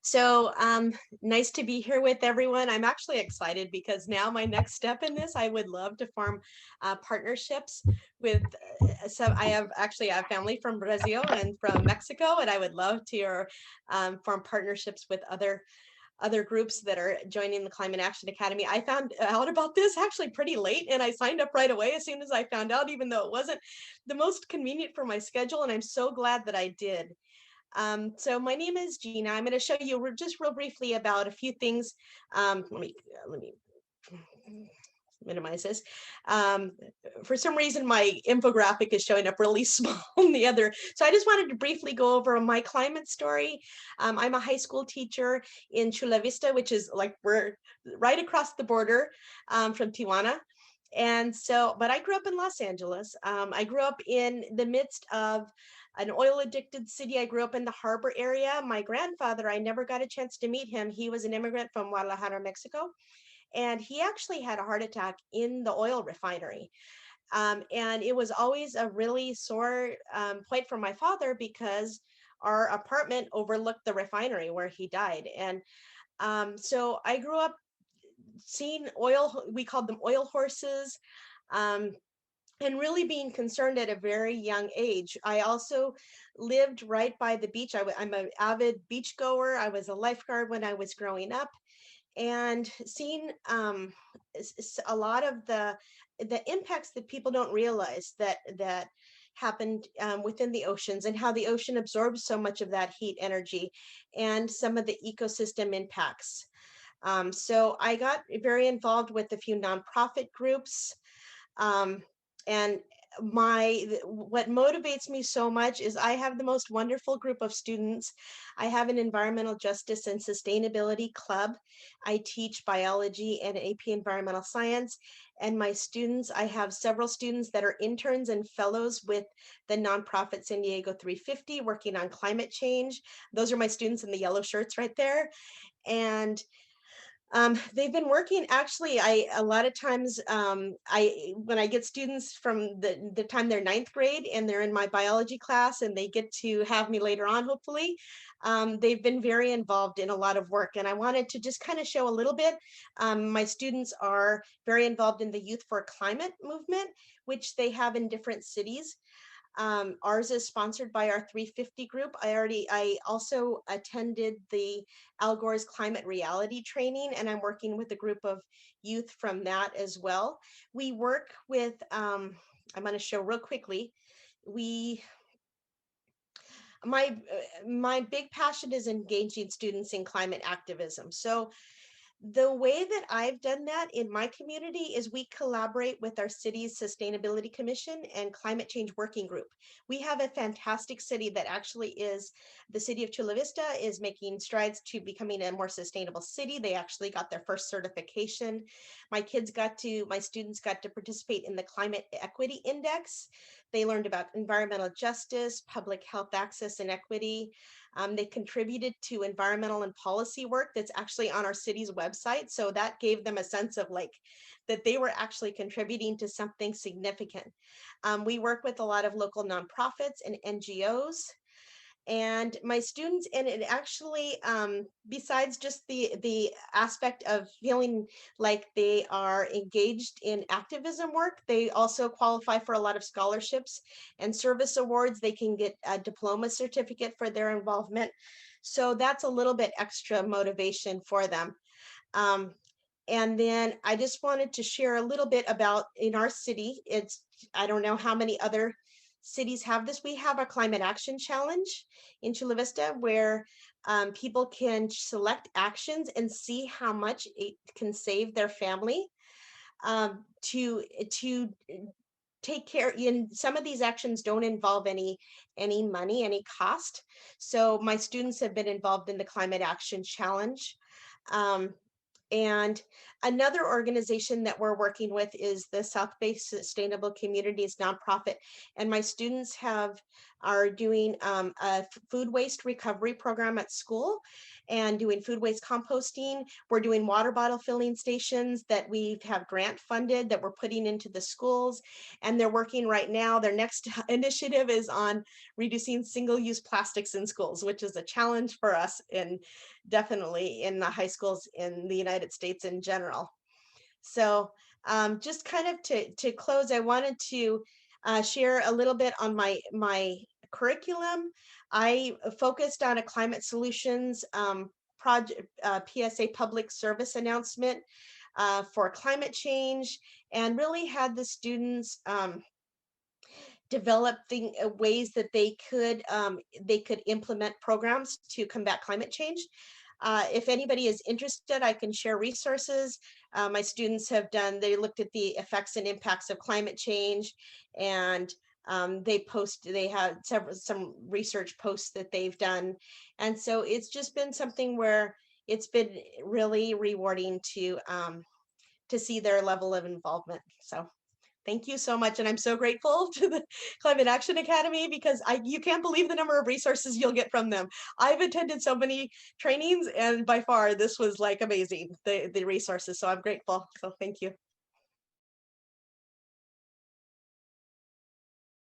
So nice to be here with everyone. I'm actually excited because now my next step in this, I would love to form partnerships with some. I have family from Brazil and from Mexico, and I would love to form partnerships with other groups that are joining the Climate Action Academy. I found out about this actually pretty late, and I signed up right away as soon as I found out, even though it wasn't the most convenient for my schedule, and I'm so glad that I did. So my name is Gina. I'm going to show you just real briefly about a few things. Let me minimize this. For some reason, my infographic is showing up really small on the other. So I just wanted to briefly go over my climate story. I'm a high school teacher in Chula Vista, which is like we're right across the border from Tijuana. And so, but I grew up in Los Angeles. I grew up in the midst of an oil addicted city. I grew up in the harbor area. My grandfather, I never got a chance to meet him. He was an immigrant from Guadalajara, Mexico, and he actually had a heart attack in the oil refinery. And it was always a really sore point for my father because our apartment overlooked the refinery where he died. And so I grew up seeing oil, we called them oil horses. Um, and really being concerned at a very young age. I also lived right by the beach. I'm an avid beach goer. I was a lifeguard when I was growing up, and seeing a lot of the impacts that people don't realize that happened within the oceans, and how the ocean absorbs so much of that heat energy, and some of the ecosystem impacts. So I got very involved with a few nonprofit groups. Um, and what motivates me so much is I have the most wonderful group of students. I have an environmental justice and sustainability club. I teach biology and AP environmental science. And my students, I have several students that are interns and fellows with the nonprofit San Diego 350 working on climate change. Those are my students in the yellow shirts right there. And they've been working actually. A lot of times when I get students from the time they're ninth grade and they're in my biology class and they get to have me later on, hopefully, they've been very involved in a lot of work. And I wanted to just kind of show a little bit. My students are very involved in the Youth for Climate movement, which they have in different cities. Ours is sponsored by our 350 group. I also attended the Al Gore's climate reality training, and I'm working with a group of youth from that as well. We work with, I'm going to show real quickly. We, my big passion is engaging students in climate activism. So the way that I've done that in my community is we collaborate with our city's Sustainability Commission and Climate Change Working Group. We have a fantastic city that actually is, the city of Chula Vista is making strides to becoming a more sustainable city. They actually got their first certification. My students got to participate in the Climate Equity Index. They learned about environmental justice, public health access and equity. They contributed to environmental and policy work that's actually on our city's website. So that gave them a sense of like that they were actually contributing to something significant. We work with a lot of local nonprofits and NGOs. And my students, and it actually, besides just the aspect of feeling like they are engaged in activism work, they also qualify for a lot of scholarships and service awards. They can get a diploma certificate for their involvement. So that's a little bit extra motivation for them. Um, and then I just wanted to share a little bit about in our city. I don't know how many other cities have this. We have a climate action challenge in Chula Vista where people can select actions and see how much it can save their family to take care. In some of these actions don't involve any money, any cost. So my students have been involved in the climate action challenge. And Another organization that we're working with is the South Bay Sustainable Communities nonprofit, and my students are doing a food waste recovery program at school and doing food waste composting. We're doing water bottle filling stations that we have grant funded that we're putting into the schools, and they're working right now. Their next initiative is on reducing single-use plastics in schools, which is a challenge for us and definitely in the high schools in the United States in general. So just kind of to close, I wanted to share a little bit on my curriculum. I focused on a climate solutions project, PSA public service announcement for climate change, and really had the students develop ways that they could implement programs to combat climate change. If anybody is interested, I can share resources. My students they looked at the effects and impacts of climate change, and they had some research posts that they've done. And so it's just been something where it's been really rewarding to see their level of involvement. So thank you so much. And I'm so grateful to the Climate Action Academy because you can't believe the number of resources you'll get from them. I've attended so many trainings, and by far this was like amazing, the resources. So I'm grateful. So thank you.